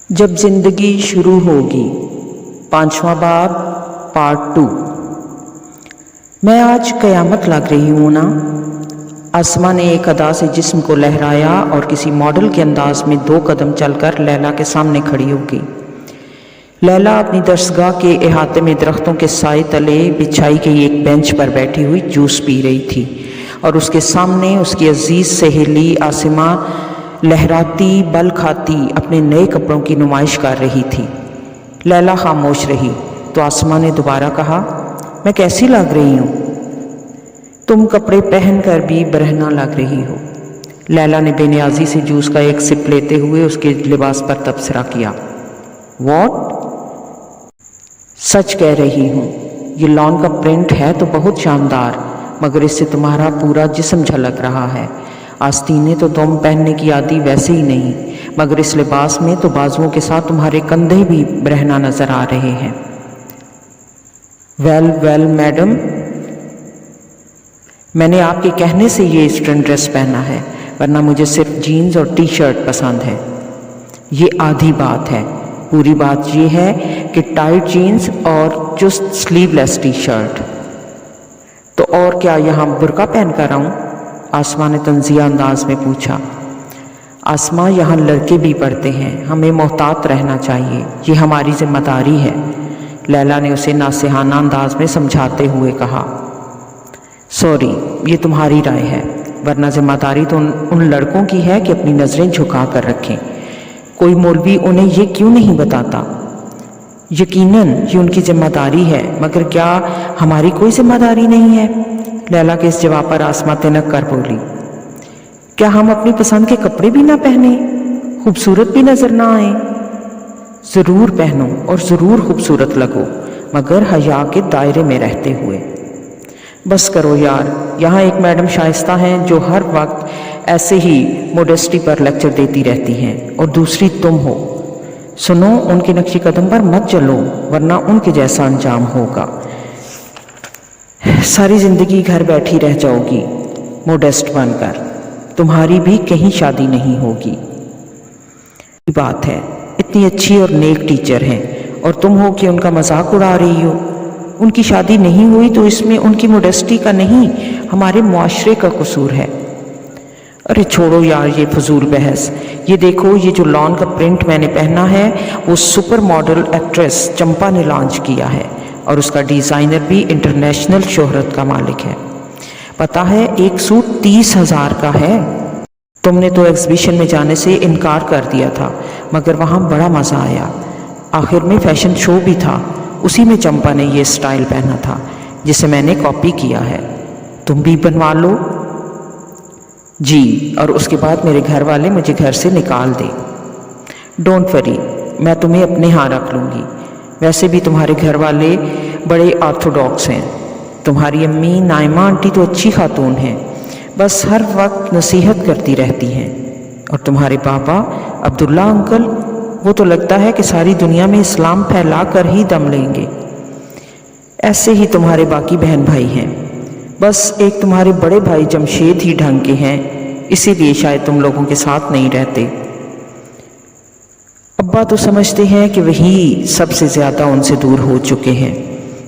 जब ज़िंदगी शुरू होगी, 5वां बाब, पार्ट 2। मैं आज क़यामत लग रही हूँ ना। आसमां ने एक अदा से जिस्म को लहराया और किसी मॉडल के अंदाज में 2 कदम चलकर लैला के सामने खड़ी हो गई। लैला अपनी दरसगाह के इहाते में दरख्तों के साए तले बिछाई गई एक बेंच पर बैठी हुई जूस पी रही थी और उसके सामने उसकी अजीज़ सहेली आसिमा लहराती बल खाती अपने नए कपड़ों की नुमाइश कर रही थी। लैला खामोश रही तो आसमां ने दोबारा कहा, मैं कैसी लग रही हूँ? तुम कपड़े पहनकर भी बरहना लग रही हो। लैला ने बेनियाजी से जूस का एक सिप लेते हुए उसके लिबास पर तबसरा किया। व्हाट? सच कह रही हूँ, ये लॉन का प्रिंट है तो बहुत शानदार, मगर इससे तुम्हारा पूरा जिस्म झलक रहा है। आस्तीनें तो तुम पहनने की आदी वैसे ही नहीं, मगर इस लिबास में तो बाजुओं के साथ तुम्हारे कंधे भी बरहना नजर आ रहे हैं। वेल मैडम, मैंने आपके कहने से ये ईस्टर्न ड्रेस पहना है, वरना मुझे सिर्फ जीन्स और टी शर्ट पसंद है। ये आधी बात है, पूरी बात ये है कि टाइट जीन्स और चुस्त स्लीवलेस टी शर्ट। तो और क्या यहाँ बुर्का पहन कर आऊँ? आसमां ने तंजिया अंदाज में पूछा। आसमां, यहाँ लड़के भी पढ़ते हैं, हमें मोहतात रहना चाहिए, ये हमारी जिम्मेदारी है। लैला ने उसे नासिहाना अंदाज में समझाते हुए कहा। सॉरी, ये तुम्हारी राय है, वरना जिम्मेदारी तो उन लड़कों की है कि अपनी नज़रें झुका कर रखें। कोई मौलवी उन्हें ये क्यों नहीं बताता? यकीनन ये उनकी जिम्मेदारी है, मगर क्या हमारी कोई जिम्मेदारी नहीं है? लैला के इस जवाब पर आसमां तिनक कर बोली। क्या हम अपनी पसंद के कपड़े भी ना पहने, खूबसूरत भी नजर ना आए? ज़रूर पहनो और ज़रूर खूबसूरत लगो, मगर हया के दायरे में रहते हुए। बस करो यार, यहाँ एक मैडम शाइस्ता हैं जो हर वक्त ऐसे ही मोडेस्टी पर लेक्चर देती रहती हैं, और दूसरी तुम हो। सुनो, उनके नक्शे कदम पर मत चलो, वरना उनके जैसा अंजाम होगा। सारी ज़िंदगी घर बैठी रह जाओगी मोडेस्ट बनकर, तुम्हारी भी कहीं शादी नहीं होगी। बात है, इतनी अच्छी और नेक टीचर हैं और तुम हो कि उनका मजाक उड़ा रही हो। उनकी शादी नहीं हुई तो इसमें उनकी मोडेस्टी का नहीं, हमारे मुआशरे का कसूर है। अरे छोड़ो यार ये फजूल बहस। ये देखो, ये जो लॉन का प्रिंट मैंने पहना है वो सुपर मॉडल एक्ट्रेस चंपा ने लॉन्च किया है, और उसका डिज़ाइनर भी इंटरनेशनल शोहरत का मालिक है। पता है, एक सूट 30,000 का है। तुमने तो एग्जीबिशन में जाने से इनकार कर दिया था, मगर वहाँ बड़ा मज़ा आया। आखिर में फैशन शो भी था, उसी में चंपा ने ये स्टाइल पहना था जिसे मैंने कॉपी किया है। तुम भी बनवा लो। जी, और उसके बाद मेरे घर वाले मुझे घर से निकाल दे। डोंट वरी, मैं तुम्हें अपने यहाँ रख लूँगी। वैसे भी तुम्हारे घर वाले बड़े ऑर्थोडॉक्स हैं। तुम्हारी अम्मी नाइमा आंटी तो अच्छी खातून हैं, बस हर वक्त नसीहत करती रहती हैं। और तुम्हारे पापा अब्दुल्ला अंकल, वो तो लगता है कि सारी दुनिया में इस्लाम फैला कर ही दम लेंगे। ऐसे ही तुम्हारे बाकी बहन भाई हैं, बस एक तुम्हारे बड़े भाई जमशेद ही ढंग के हैं, इसीलिए शायद तुम लोगों के साथ नहीं रहते। अब्बा तो समझते हैं कि वही सबसे ज़्यादा उनसे दूर हो चुके हैं,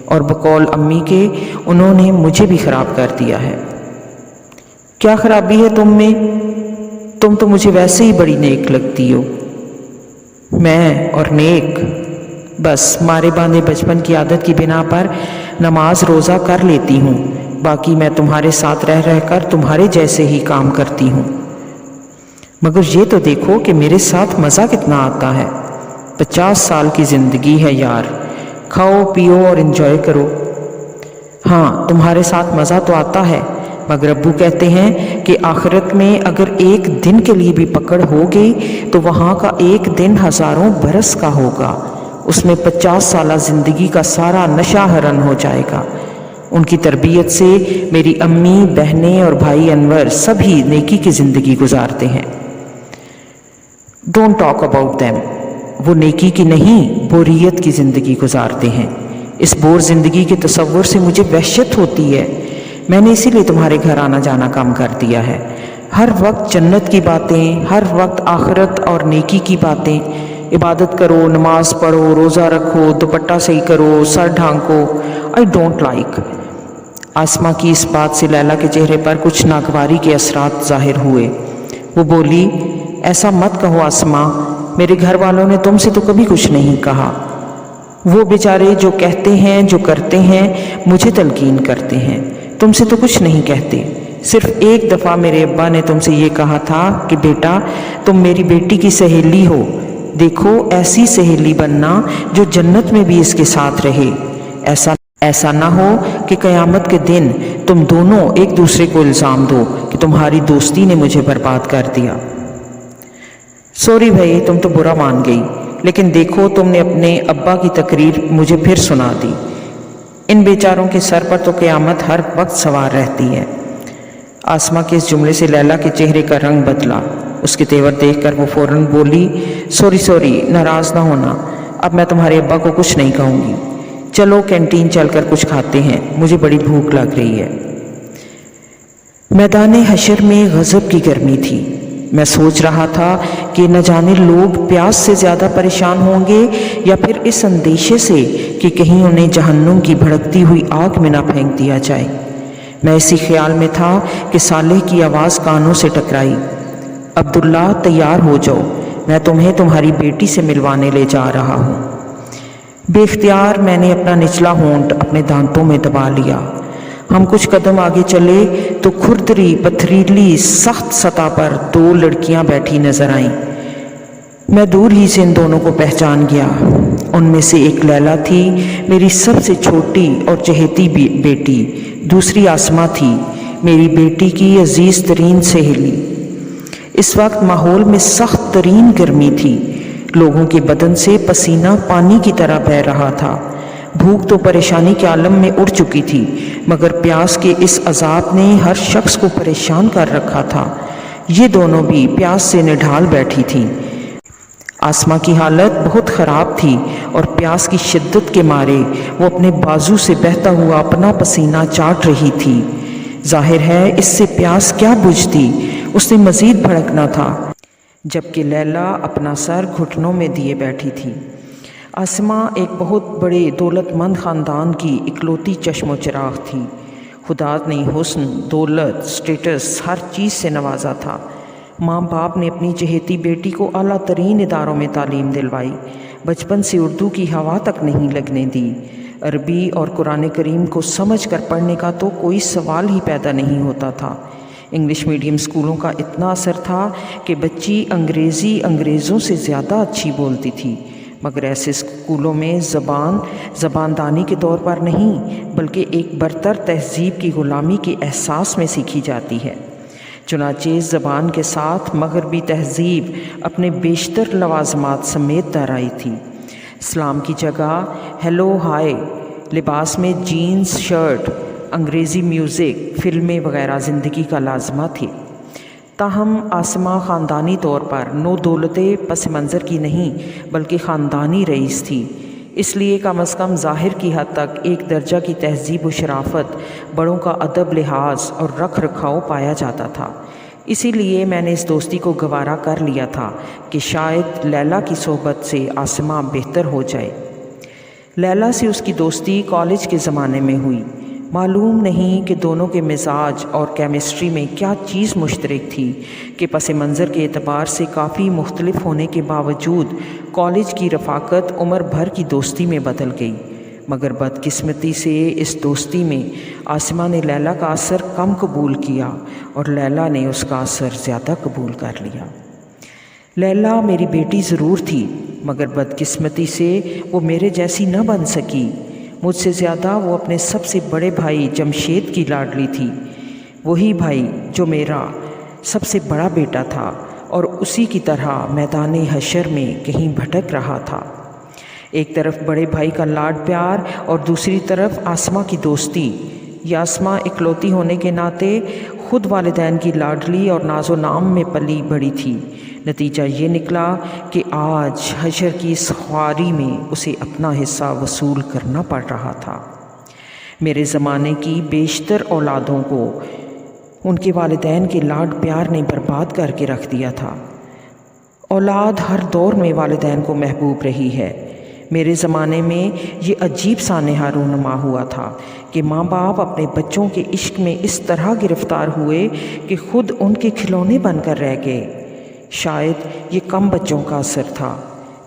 और बकौल अम्मी के उन्होंने मुझे भी ख़राब कर दिया है। क्या खराबी है तुम में? तुम तो मुझे वैसे ही बड़ी नेक लगती हो। मैं और नेक? बस मारे बांधे बचपन की आदत की बिना पर नमाज रोज़ा कर लेती हूँ, बाकी मैं तुम्हारे साथ रह रहकर तुम्हारे जैसे ही काम करती हूँ। मगर ये तो देखो कि मेरे साथ मज़ा कितना आता है। 50 साल की ज़िंदगी है यार, खाओ पियो और एंजॉय करो। हाँ, तुम्हारे साथ मज़ा तो आता है, मगर अब्बू कहते हैं कि आखिरत में अगर एक दिन के लिए भी पकड़ हो गई तो वहाँ का एक दिन हज़ारों बरस का होगा। उसमें 50 साल ज़िंदगी का सारा नशा हरन हो जाएगा। उनकी तरबियत से मेरी अम्मी, बहनें और भाई अनवर सभी नेकी की ज़िंदगी गुजारते हैं। Don't talk about them. वो नेकी की नहीं, बोरियत की ज़िंदगी गुजारते हैं। इस बोर ज़िंदगी के तसव्वुर से मुझे वहशत होती है। मैंने इसीलिए तुम्हारे घर आना जाना कम कर दिया है। हर वक्त जन्नत की बातें, हर वक्त आखिरत और नेकी की बातें। इबादत करो, नमाज पढ़ो, रोज़ा रखो, दुपट्टा सही करो, सर ढांको। I don't like. आसमा की इस बात से लैला के चेहरे पर कुछ नागवारी के असरात ज़ाहिर हुए। वो बोली, ऐसा मत कहो आसमा, मेरे घर वालों ने तुमसे तो कभी कुछ नहीं कहा। वो बेचारे जो कहते हैं, जो करते हैं, मुझे तलकीन करते हैं, तुमसे तो कुछ नहीं कहते। सिर्फ एक दफ़ा मेरे अब्बा ने तुमसे ये कहा था कि बेटा तुम मेरी बेटी की सहेली हो, देखो ऐसी सहेली बनना जो जन्नत में भी इसके साथ रहे। ऐसा ना हो कि क़यामत के दिन तुम दोनों एक दूसरे को इल्ज़ाम दो कि तुम्हारी दोस्ती ने मुझे बर्बाद कर दिया। सॉरी भाई, तुम तो बुरा मान गई, लेकिन देखो तुमने अपने अब्बा की तकरीर मुझे फिर सुना दी। इन बेचारों के सर पर तो क़यामत हर वक्त सवार रहती है। आसमा के इस जुमले से लैला के चेहरे का रंग बदला। उसके तेवर देखकर वो फ़ौरन बोली, सॉरी, नाराज़ ना होना, अब मैं तुम्हारे अब्बा को कुछ नहीं कहूँगी। चलो कैंटीन चलकर कुछ खाते हैं, मुझे बड़ी भूख लग रही है। मैदान हशर में गज़ब की गर्मी थी। मैं सोच रहा था कि न जाने लोग प्यास से ज़्यादा परेशान होंगे या फिर इस अंदेशे से कि कहीं उन्हें जहन्नुम की भड़कती हुई आग में ना फेंक दिया जाए। मैं इसी ख्याल में था कि सालेह की आवाज़ कानों से टकराई, अब्दुल्ला तैयार हो जाओ, मैं तुम्हें तुम्हारी बेटी से मिलवाने ले जा रहा हूँ। बेख्तियार मैंने अपना निचला होंठ अपने दांतों में दबा लिया। हम कुछ कदम आगे चले तो खुरदरी पथरीली सख्त सतह पर दो लड़कियां बैठी नजर आईं। मैं दूर ही से इन दोनों को पहचान गया। उनमें से एक लैला थी, मेरी सबसे छोटी और चहेती बेटी। दूसरी आसमा थी, मेरी बेटी की अजीज तरीन सहेली। इस वक्त माहौल में सख्त तरीन गर्मी थी। लोगों के बदन से पसीना पानी की तरह बह रहा था। भूख तो परेशानी के आलम में उड़ चुकी थी, मगर प्यास के इस अजाब ने हर शख्स को परेशान कर रखा था। ये दोनों भी प्यास से निढाल बैठी थीं। आसमा की हालत बहुत ख़राब थी और प्यास की शिद्दत के मारे वो अपने बाजू से बहता हुआ अपना पसीना चाट रही थी। जाहिर है इससे प्यास क्या बुझती, उसने मज़ीद भड़कना था। जबकि लैला अपना सर घुटनों में दिए बैठी थी। आसमा एक बहुत बड़े दौलतमंद ख़ानदान की इकलौती चश्मो चिराग थी। खुदा ने हुस्न, दौलत, स्टेटस हर चीज़ से नवाजा था। माँ बाप ने अपनी चहेती बेटी को आला तरीन इदारों में तालीम दिलवाई। बचपन से उर्दू की हवा तक नहीं लगने दी। अरबी और कुरान करीम को समझ कर पढ़ने का तो कोई सवाल ही पैदा नहीं होता था। इंग्लिश मीडियम स्कूलों का इतना असर था कि बच्ची अंग्रेज़ी अंग्रेज़ों से ज़्यादा अच्छी बोलती थी, मगर ऐसे स्कूलों में ज़बानदानी के तौर पर नहीं बल्कि एक बरतर तहज़ीब की ग़ुलामी के एहसास में सीखी जाती है। चुनाचे ज़बान के साथ मगरबी तहज़ीब अपने बेशतर लवाज़मात समेत तर आई थी। इस्लाम की जगह हेलो हाय, लिबास में जीन्स शर्ट, अंग्रेज़ी म्यूज़िक, फ़िल्में वग़ैरह ज़िंदगी का लाज़मा थे। ताहम आसमा ख़ानदानी तौर पर नो दौलते पस मंज़र की नहीं बल्कि ख़ानदानी रईस थी, इसलिए कम अज़ कम ज़ाहिर की हद तक एक दर्जा की तहज़ीब व शराफ़त, बड़ों का अदब लिहाज और रख रखाव पाया जाता था। इसीलिए मैंने इस दोस्ती को गवारा कर लिया था कि शायद लैला की सोहबत से आसमा बेहतर हो जाए। लैला से उसकी दोस्ती कॉलेज के ज़माने में हुई। मालूम नहीं कि दोनों के मिजाज और केमिस्ट्री में क्या चीज़ मुश्तरक थी कि पस मंज़र के एतबार से काफ़ी मुख्तलिफ होने के बावजूद कॉलेज की रफ़ाकत उम्र भर की दोस्ती में बदल गई। मगर बदकिस्मती से इस दोस्ती में आसमा ने लैला का असर कम कबूल किया और लैला ने उसका असर ज़्यादा कबूल कर लिया। लैला मेरी बेटी ज़रूर थी, मगर बदकिस्मती से वो मेरे जैसी न बन सकी। मुझसे ज़्यादा वो अपने सबसे बड़े भाई जमशेद की लाडली थी, वही भाई जो मेरा सबसे बड़ा बेटा था और उसी की तरह मैदान हशर में कहीं भटक रहा था। एक तरफ बड़े भाई का लाड प्यार और दूसरी तरफ आसमा की दोस्ती। यह आसमा इकलौती होने के नाते खुद वालिदैन की लाडली और नाजो नाम में पली बड़ी थी। नतीजा ये निकला कि आज हशर की इस ख्वारी में उसे अपना हिस्सा वसूल करना पड़ रहा था। मेरे ज़माने की बेशतर औलादों को उनके वालिदैन के लाड प्यार ने बर्बाद करके रख दिया था اولاد ہر دور میں والدین کو محبوب رہی ہے۔ میرے زمانے میں یہ عجیب سانحہ رونما ہوا تھا کہ ماں باپ اپنے بچوں کے عشق میں اس طرح گرفتار ہوئے کہ خود ان کے کھلونے بن کر رہ گئے۔ شاید یہ کم بچوں کا اثر تھا۔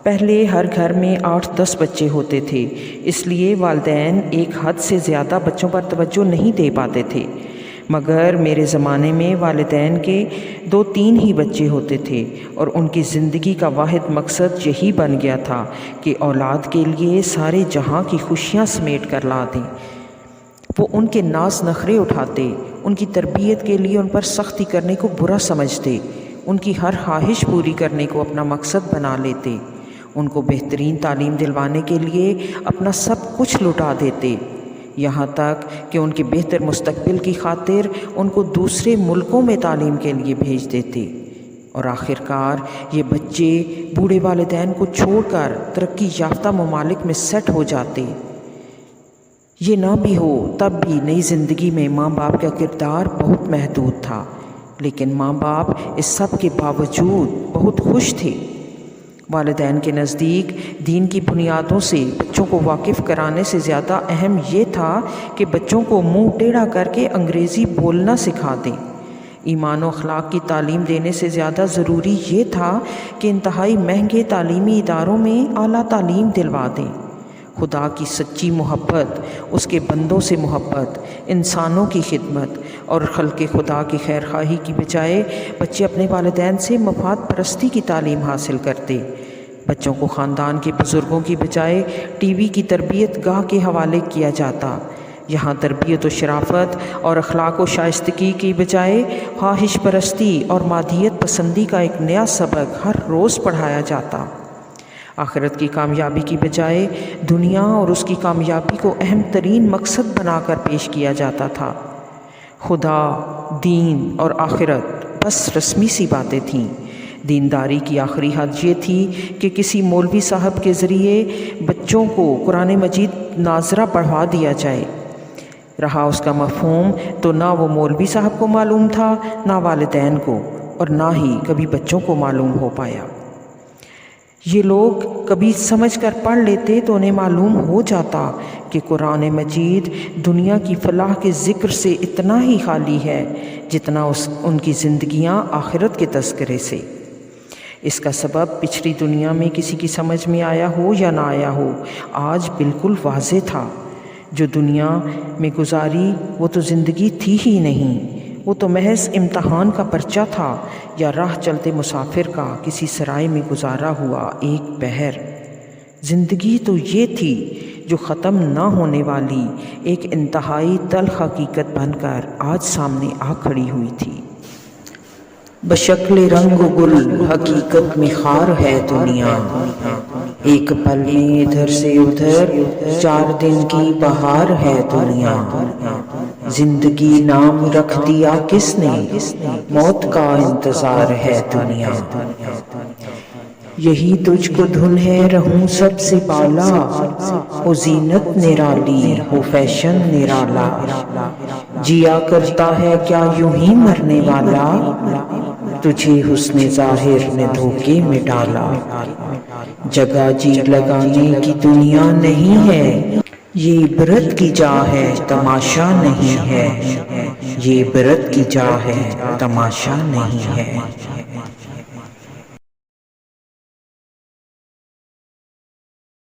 پہلے ہر گھر میں 8-10 بچے ہوتے تھے، اس لیے والدین ایک حد سے زیادہ بچوں پر توجہ نہیں دے پاتے تھے، مگر میرے زمانے میں والدین کے 2-3 ہی بچے ہوتے تھے اور ان کی زندگی کا واحد مقصد یہی بن گیا تھا کہ اولاد کے لیے سارے جہاں کی خوشیاں سمیٹ کر لا دیں۔ وہ ان کے ناز نخرے اٹھاتے، ان کی تربیت کے لیے ان پر سختی کرنے کو برا سمجھتے، ان کی ہر خواہش پوری کرنے کو اپنا مقصد بنا لیتے، ان کو بہترین تعلیم دلوانے کے لیے اپنا سب کچھ لٹا دیتے، یہاں تک کہ ان کے بہتر مستقبل کی خاطر ان کو دوسرے ملکوں میں تعلیم کے لیے بھیج دیتے، اور آخر کار یہ بچے بوڑھے والدین کو چھوڑ کر ترقی یافتہ ممالک میں سیٹ ہو جاتے۔ یہ نہ بھی ہو تب بھی نئی زندگی میں ماں باپ کا کردار بہت محدود تھا، لیکن ماں باپ اس سب کے باوجود بہت خوش تھے۔ والدین کے نزدیک دین کی بنیادوں سے بچوں کو واقف کرانے سے زیادہ اہم یہ تھا کہ بچوں کو منہ ٹیڑھا کر کے انگریزی بولنا سکھا دیں۔ ایمان و اخلاق کی تعلیم دینے سے زیادہ ضروری یہ تھا کہ انتہائی مہنگے تعلیمی اداروں میں اعلیٰ تعلیم دلوا دیں۔ خدا کی سچی محبت، اس کے بندوں سے محبت، انسانوں کی خدمت اور خلق خدا کی خیر خواہی کی بجائے بچے اپنے والدین سے مفاد پرستی کی تعلیم حاصل کرتے۔ بچوں کو خاندان کے بزرگوں کی بجائے ٹی وی کی تربیت گاہ کے حوالے کیا جاتا۔ یہاں تربیت و شرافت اور اخلاق و شائستگی کی بجائے خواہش پرستی اور مادیت پسندی کا ایک نیا سبق ہر روز پڑھایا جاتا۔ آخرت کی کامیابی کی بجائے دنیا اور اس کی کامیابی کو اہم ترین مقصد بنا کر پیش کیا جاتا تھا۔ خدا، دین اور آخرت بس رسمی سی باتیں تھیں۔ دینداری کی آخری حد یہ تھی کہ کسی مولوی صاحب کے ذریعے بچوں کو قرآن مجید ناظرہ پڑھوا دیا جائے۔ رہا اس کا مفہوم تو نہ وہ مولوی صاحب کو معلوم تھا، نہ والدین کو، اور نہ ہی کبھی بچوں کو معلوم ہو پایا۔ یہ لوگ کبھی سمجھ کر پڑھ لیتے تو انہیں معلوم ہو جاتا کہ قرآن مجید دنیا کی فلاح کے ذکر سے اتنا ہی خالی ہے جتنا ان کی زندگیاں آخرت کے تذکرے سے۔ اس کا سبب پچھلی دنیا میں کسی کی سمجھ میں آیا ہو یا نہ آیا ہو، آج بالکل واضح تھا۔ جو دنیا میں گزاری وہ تو زندگی تھی ہی نہیں، وہ تو محض امتحان کا پرچہ تھا یا راہ چلتے مسافر کا کسی سرائے میں گزارا ہوا ایک پہر۔ زندگی تو یہ تھی جو ختم نہ ہونے والی ایک انتہائی تلخ حقیقت بن کر آج سامنے آ کھڑی ہوئی تھی۔ بشکل رنگ و گل حقیقت میں خار ہے دنیا، ایک پل میں ادھر سے ادھر 4 دن کی بہار ہے دنیا۔ زندگی نام رکھ دیا کس نے، موت کا انتظار ہے دنیا۔ یہی تجھ کو دھن ہے رہوں سب سے بالا، ہو زینت نرالی ہو فیشن نرالا۔ جیا کرتا ہے کیا یوں ہی مرنے والا، تجھے حسن ظاہر نے دھوکے میں ڈالا۔ جگہ جی لگانے کی دنیا نہیں ہے، یہ عبرت کی جا ہے تماشا نہیں ہے، یہ عبرت کی جا ہے تماشا نہیں ہے۔